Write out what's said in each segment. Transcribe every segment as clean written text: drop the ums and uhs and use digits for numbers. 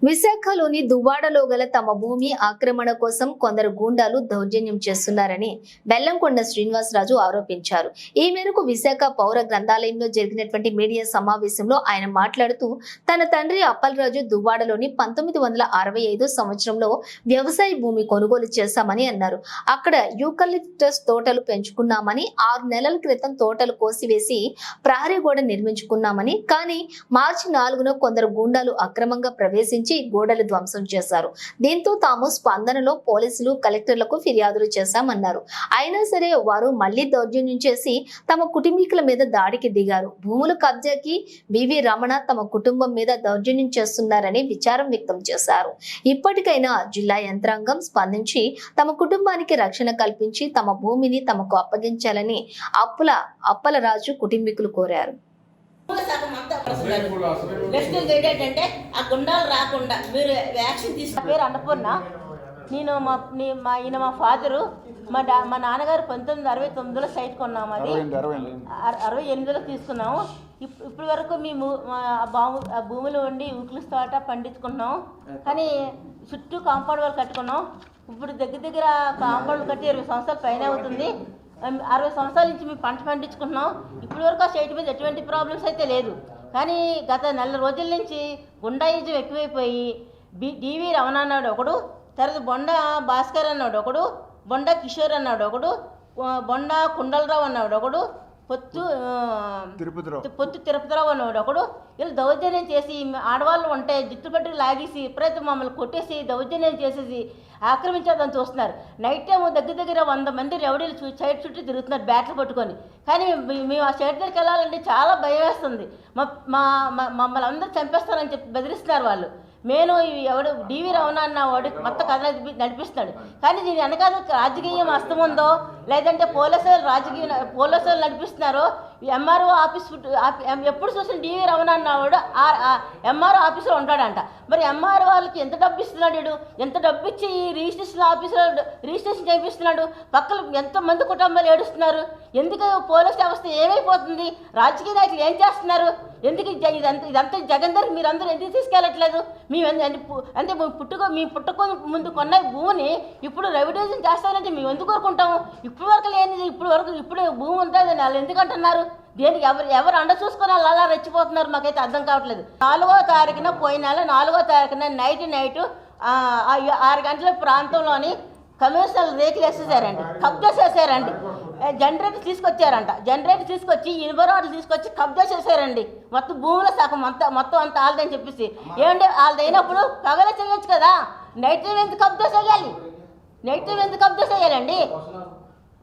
విశాఖలోని దువ్వాడలో గల తమ భూమి ఆక్రమణ కోసం కొందరు గూండాలు దౌర్జన్యం చేస్తున్నారని బెల్లంకొండ శ్రీనివాసరాజు ఆరోపించారు. ఈ మేరకు విశాఖ పౌర గ్రంథాలయంలో జరిగినటువంటి మీడియా సమావేశంలో ఆయన మాట్లాడుతూ తన తండ్రి అప్పలరాజు దువ్వాడలోని 1965 సంవత్సరంలో వ్యవసాయ భూమి కొనుగోలు చేశామని అన్నారు. అక్కడ యూకలిప్టస్ తోటలు పెంచుకున్నామని 6 నెలల క్రితం తోటలు కోసివేసి ప్రహరీ గోడ నిర్మించుకున్నామని, కానీ మార్చి 4న కొందరు గూండాలు అక్రమంగా ప్రవేశించి గోడలు ధ్వంసం చేశారు. దీంతో తాము స్పందనలో పోలీసులు కలెక్టర్లకు ఫిర్యాదులు చేశామన్నారు. అయినా సరే వారు మళ్లీ దౌర్జన్యం చేసి తమ కుటుంబీకుల మీద దాడికి దిగారు. భూముల కబ్జాకి వివి రమణ తమ కుటుంబం మీద దౌర్జన్యం చేస్తున్నారని విచారం వ్యక్తం చేశారు. ఇప్పటికైనా జిల్లా యంత్రాంగం స్పందించి తమ కుటుంబానికి రక్షణ కల్పించి తమ భూమిని తమకు అప్పగించాలని అప్పలరాజు కుటుంబీకులు కోరారు. నెక్స్ట్ ఏంటంటే ఆ గుండాలు రాకుండా మీరు వ్యాక్సిన్ తీసుకున్న పేరు అన్నపూర్ణ. నేను ఈయన మా ఫాదరు, మా నాన్నగారు 1969లో సైట్ కొన్నాము. అది 68లో తీసుకున్నాము. ఇప్పటి వరకు మేము ఆ భూములు ఉండి ఊకులు తోట పండించుకున్నాం. కానీ చుట్టూ కాంపౌండ్ వాళ్ళు కట్టుకున్నాం. ఇప్పుడు దగ్గర కాంపౌండ్ కట్టి 20 సంవత్సరాల పైన అవుతుంది. 60 సంవత్సరాల నుంచి మేము పంట పండించుకుంటున్నాం. ఇప్పటి వరకు ఆ సైట్ మీద ఎటువంటి ప్రాబ్లమ్స్ అయితే లేదు. కానీ గత నెల రోజుల నుంచి గుండాయిజం ఎక్కువైపోయి డివి రమణ అన్నాడు ఒకడు, తర్వాత బొండ భాస్కర్ అన్నాడు ఒకడు, బొండ కిషోర్ అన్నాడు ఒకడు, బొండ కుండలరావు అన్నాడు ఒకడు, పొత్తు తిరుపతిరావు అన్నాడు ఒకడు. వీళ్ళు దౌర్జన్యం చేసి ఆడవాళ్ళు ఉంటే జుట్టుపట్టుకు లాగేసి ఎప్పుడైతే మమ్మల్ని కొట్టేసి దౌర్జన్యం చేసేసి ఆక్రమించేదని చూస్తున్నారు. నైట్ టైం దగ్గర 100 మంది రౌడీలు సైడ్ చుట్టూ తిరుగుతున్నారు బ్యాట్లు పట్టుకొని. కానీ మేము ఆ సైడ్ దగ్గరికి వెళ్ళాలంటే చాలా భయం వేస్తుంది. మమ్మల్ని అందరూ చంపేస్తారని చెప్పి బెదిరిస్తున్నారు వాళ్ళు. నేను ఎవడు డివి రమణ అన్న వాడు మొత్తం కథ నడిపిస్తున్నాడు. కానీ దీని వెనకాల రాజకీయం అస్తముందో లేదంటే పోలీసులు నడిపిస్తున్నారో. ఎంఆర్ఓ ఆఫీస్ ఎప్పుడు చూసిన డివి రమణ అన్నవాడు ఎంఆర్ఓ ఆఫీసులో ఉంటాడంట. మరి ఎంఆర్ఓ వాళ్ళకి ఎంత డబ్బు ఇస్తున్నాడు వీడు? ఎంత డబ్బు ఇచ్చి ఈ రిజిస్ట్రేషన్ చేపిస్తున్నాడు? పక్కన ఎంతమంది కుటుంబాలు ఏడుస్తున్నారు. ఎందుకు పోలీస్ వ్యవస్థ ఏమైపోతుంది? రాజకీయ నాయకులు ఏం చేస్తున్నారు? ఎందుకు ఇదంతా జగన్ దగ్గర మీరందరూ ఎందుకు తీసుకెళ్ళట్లేదు? అంటే మీ పుట్టుక ముందు కొన్న భూమిని ఇప్పుడు రెవల్యూషన్ చేస్తారంటే మేము ఎందుకు కోరుకుంటాము? ఇప్పుడు వరకు లేనిది ఇప్పుడు భూమి ఉంటుంది వాళ్ళు ఎందుకు అంటున్నారు? దేనికి ఎవరు అండ చూసుకొని వాళ్ళు అలా రెచ్చిపోతున్నారు? మాకైతే అర్థం కావట్లేదు. 4వ తారీఖున పోయిన నెల 4వ తారీఖున నైట్ 6 గంటల ప్రాంతంలోని కమర్షియల్ రేకులు వేసేసారండి, కబ్జా చేశారండి. జనరేటర్ తీసుకొచ్చి ఇనుబరాలు తీసుకొచ్చి కబ్జా చేశారండి. మొత్తం భూమిలో సగం మొత్తం అంతా ఆల్దని చెప్పేసి. ఏమంటే వాళ్ళది అయినప్పుడు పగలే చేయొచ్చు కదా, నైట్ టైం ఎందుకు కబ్జా చేయాలండి?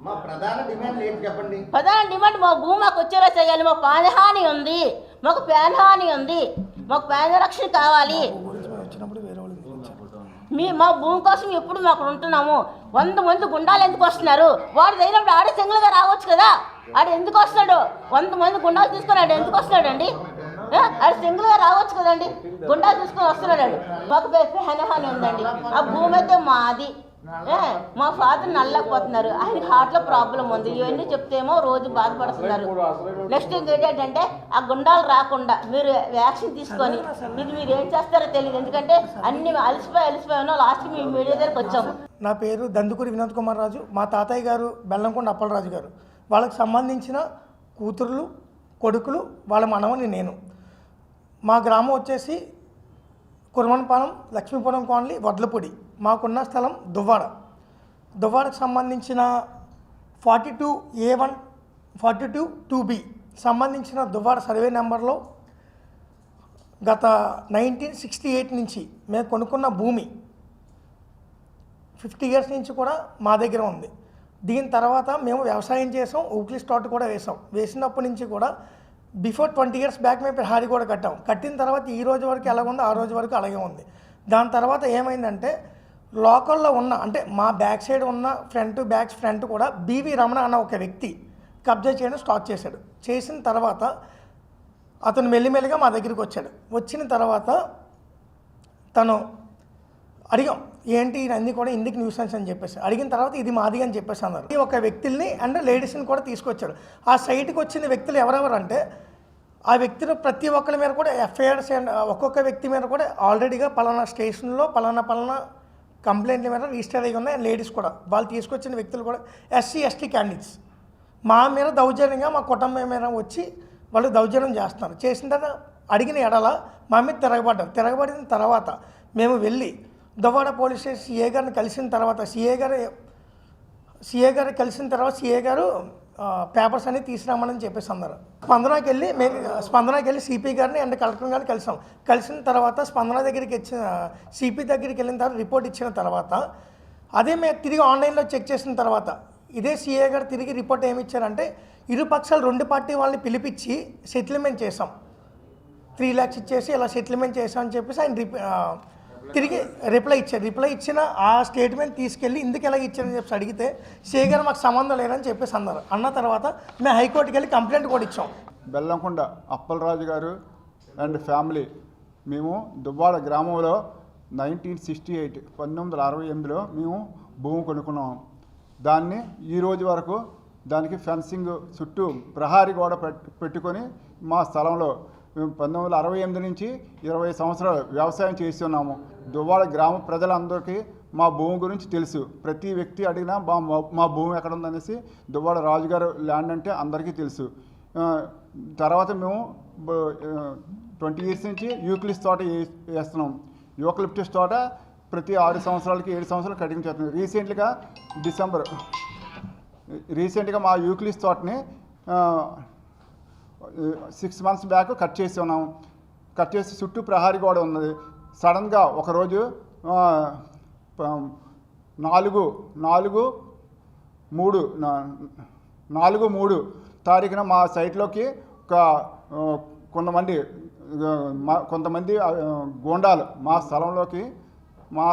మా ప్రధాన డిమాండ్ ఏంటి చెప్పండి? ప్రధాన డిమాండ్ మా భూమి మాకు వచ్చేలా చేయాలి. మాకు ప్రాణహాని ఉంది, మాకు ప్రాణ రక్షణ కావాలి. మా భూమి కోసం ఎప్పుడు మాకు ఉంటున్నాము. 100 మంది గుండాలు ఎందుకు వస్తున్నారు? వాడు అయినప్పుడు ఆడే సింగిల్గా రావచ్చు కదా. ఆడు ఎందుకు వస్తున్నాడు? 100 మంది గుండాలు తీసుకొని ఆడు ఎందుకు వస్తున్నాడు అండి? ఆడు సింగిల్గా రావచ్చు కదండి. గుండాలు తీసుకొని వస్తున్నాడు. మాకు ప్రాణహాని ఉందండి. ఆ భూమి అయితే మాది. మా ఫాదర్ నల్లకపోతున్నారు, ఆయనకి హార్ట్లో ప్రాబ్లం ఉంది. ఇవన్నీ చెప్తేమో రోజు బాధపడుతున్నారు. నెక్స్ట్ ఏంటంటే ఆ గుండాలు రాకుండా మీరు వ్యాక్సిన్ తీసుకొని ఇది మీరు ఏం చేస్తారో తెలియదు. ఎందుకంటే అన్ని అలసిపోయినా లాస్ట్కి మీ మీడియా దగ్గరకు వచ్చాము. నా పేరు దందుకూరి వినోద్ కుమార్ రాజు. మా తాతయ్య గారు బెల్లంకొండ అప్పలరాజు గారు. వాళ్ళకి సంబంధించిన కూతుర్లు, కొడుకులు, వాళ్ళ మనవని నేను. మా గ్రామం వచ్చేసి కుర్మన్పాలెం, లక్ష్మీపురం కాలనీ, వడ్లపొడి. మాకున్న స్థలం దువ్వాడకు సంబంధించిన 42A1, 42-2B సంబంధించిన దువ్వాడ సర్వే నెంబర్లో గత 1968 నుంచి మేము కొనుక్కున్న భూమి 50 ఇయర్స్ నుంచి కూడా మా దగ్గర ఉంది. దీని తర్వాత మేము వ్యవసాయం చేసాం, ఊక్లిస్ తోట కూడా వేసినప్పటి నుంచి కూడా బిఫోర్ 20 ఇయర్స్ బ్యాక్ మేము ప్రహారీ కూడా కట్టిన తర్వాత ఈ రోజు వరకు ఎలా ఉందో ఆ రోజు వరకు అలాగే ఉంది. దాని తర్వాత ఏమైందంటే లోకల్లో ఉన్న అంటే మా బ్యాక్ సైడ్ ఉన్న ఫ్రంట్ కూడా బివి రమణ అన్న ఒక వ్యక్తి కబ్జా చేయడం స్టార్ట్ చేశాడు. చేసిన తర్వాత అతను మెల్లిమెల్లిగా మా దగ్గరికి వచ్చిన తర్వాత తను అడిగాం, ఏంటి ఇవన్నీ కూడా ఇందుకు న్యూసెన్స్ అని చెప్పేసి అడిగిన తర్వాత ఇది మాది అని చెప్పేసి అన్నారు. ఒక వ్యక్తుల్ని అండ్ లేడీస్ని కూడా తీసుకొచ్చాడు. ఆ సైట్కి వచ్చిన వ్యక్తులు ఎవరెవరు అంటే ఆ వ్యక్తిని ప్రతి ఒక్కరి మీద కూడా ఎఫ్ఐఆర్స్ అండ్ ఒక్కొక్క వ్యక్తి మీద కూడా ఆల్రెడీగా పలానా స్టేషన్లో పలానా కంప్లైంట్ల మీద రిజిస్టర్ అయ్యి ఉన్నాయి. లేడీస్ కూడా వాళ్ళు తీసుకొచ్చిన వ్యక్తులు కూడా SC/ST క్యాండిడేట్స్ మా మీద దౌర్జన్యంగా మా కుటుంబం మీద వచ్చి వాళ్ళు దౌర్జన్యం చేస్తున్నారు. చేసిన తర్వాత అడిగిన ఎడల మా మీద తిరగబడిన తర్వాత మేము వెళ్ళి దువ్వాడ పోలీస్ స్టేషన్ సిఏ గారిని కలిసిన తర్వాత సిఏ గారు కలిసిన తర్వాత సిఏ గారు పేపర్స్ అన్నీ తీసుకురామని చెప్పేసి అన్నారు. స్పందనకి వెళ్ళి సిపి గారిని అండ్ కలెక్టర్ గారిని కలిసిన తర్వాత స్పందన దగ్గరికి సిపి దగ్గరికి వెళ్ళిన తర్వాత రిపోర్ట్ ఇచ్చిన తర్వాత అదే మేము తిరిగి ఆన్లైన్లో చెక్ చేసిన తర్వాత ఇదే సిఏ గారు తిరిగి రిపోర్ట్ ఏమి ఇచ్చారంటే ఇరు పక్షాలు 2 పార్టీ వాళ్ళని పిలిపించి సెటిల్మెంట్ చేసాం, 3 lakhs ఇచ్చేసి ఇలా సెటిల్మెంట్ చేసామని చెప్పేసి ఆయన తిరిగి రిప్లై ఇచ్చిన ఆ స్టేట్మెంట్ తీసుకెళ్ళి ఇందుకు ఎలా ఇచ్చారని చెప్పేసి అడిగితే సిఏ గారు మాకు సంబంధం లేదని చెప్పేసి అన్న తర్వాత మేము హైకోర్టుకి వెళ్ళి కంప్లైంట్ కూడా ఇచ్చాం. బెల్లంకొండ అప్పలరాజు గారు అండ్ ఫ్యామిలీ మేము దువ్వాడ గ్రామంలో 1968 మేము భూమి కొనుక్కున్నాం. దాన్ని ఈ రోజు వరకు దానికి ఫెన్సింగ్ చుట్టూ ప్రహారీ గోడ పెట్టుకొని మా స్థలంలో మేము 1968 నుంచి 20 సంవత్సరాలు వ్యవసాయం చేస్తున్నాము. దువ్వాడ గ్రామ ప్రజలందరికీ మా భూమి గురించి తెలుసు. ప్రతి వ్యక్తి అడిగినా మా భూమి ఎక్కడ ఉందనేసి దువ్వాడ రాజుగారు ల్యాండ్ అంటే అందరికీ తెలుసు. తర్వాత మేము 20 years నుంచి యూక్లిప్టస్ తోట వేస్తున్నాం. యూక్లిప్టస్ తోట ప్రతి 6 సంవత్సరాలకి 7 సంవత్సరాలు కటింగ్ చేస్తున్నాం. రీసెంట్గా మా యూక్లిప్టస్ తోటని 6 months బ్యాక్ కట్ చేసి ఉన్నాం. కట్ చేసి చుట్టూ ప్రహారీ గోడ ఉన్నది. సడన్గా ఒకరోజు 4/3 తారీఖున మా సైట్లోకి కొంతమంది గూండాలు మా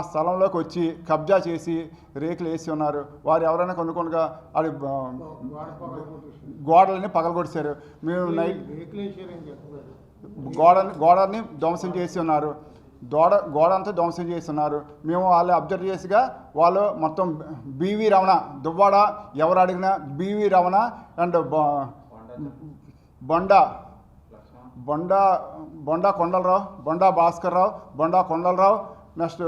స్థలంలోకి వచ్చి కబ్జా చేసి రేకులు వేసి ఉన్నారు. వారు ఎవరైనా కొనుక్కొనగా అది గోడలని పగలగొట్టేశారు. మేము నైట్ గోడని ధ్వంసం చేసి ఉన్నారు. గోడ అంతా ధ్వంసం చేస్తున్నారు. మేము వాళ్ళు అబ్జర్వ్ చేసిగా వాళ్ళు మొత్తం BV రమణ దువ్వాడ ఎవరు అడిగినా BV Ramana and Bonda Kondalarao, Bonda Bhaskarrao, Bonda Kondalarao, next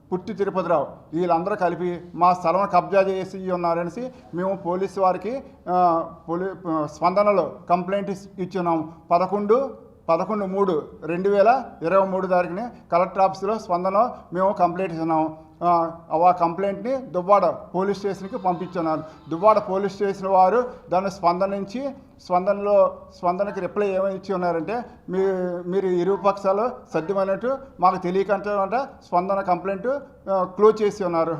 Putti Tirupatirao వీళ్ళందరూ కలిపి మా స్థలం కబ్జా చేసి ఉన్నారనేసి మేము పోలీసు వారికి స్పందనలో కంప్లైంట్ ఇచ్చున్నాము. 11/3/2023 తారీఖుని కలెక్టర్ ఆఫీసులో స్పందనలో మేము కంప్లైంట్ ఇస్తున్నాము. ఆ కంప్లైంట్ని దువ్వాడ పోలీస్ స్టేషన్కి పంపించున్నారు. దువ్వాడ పోలీస్ స్టేషన్ వారు దాన్ని స్పందనకి రిప్లై ఏమని ఇచ్చి ఉన్నారంటే మీరు ఇరు పక్షాలు సర్దుమైనట్టు మాకు తెలియకంటే స్పందన కంప్లైంట్ క్లోజ్ చేసి ఉన్నారు.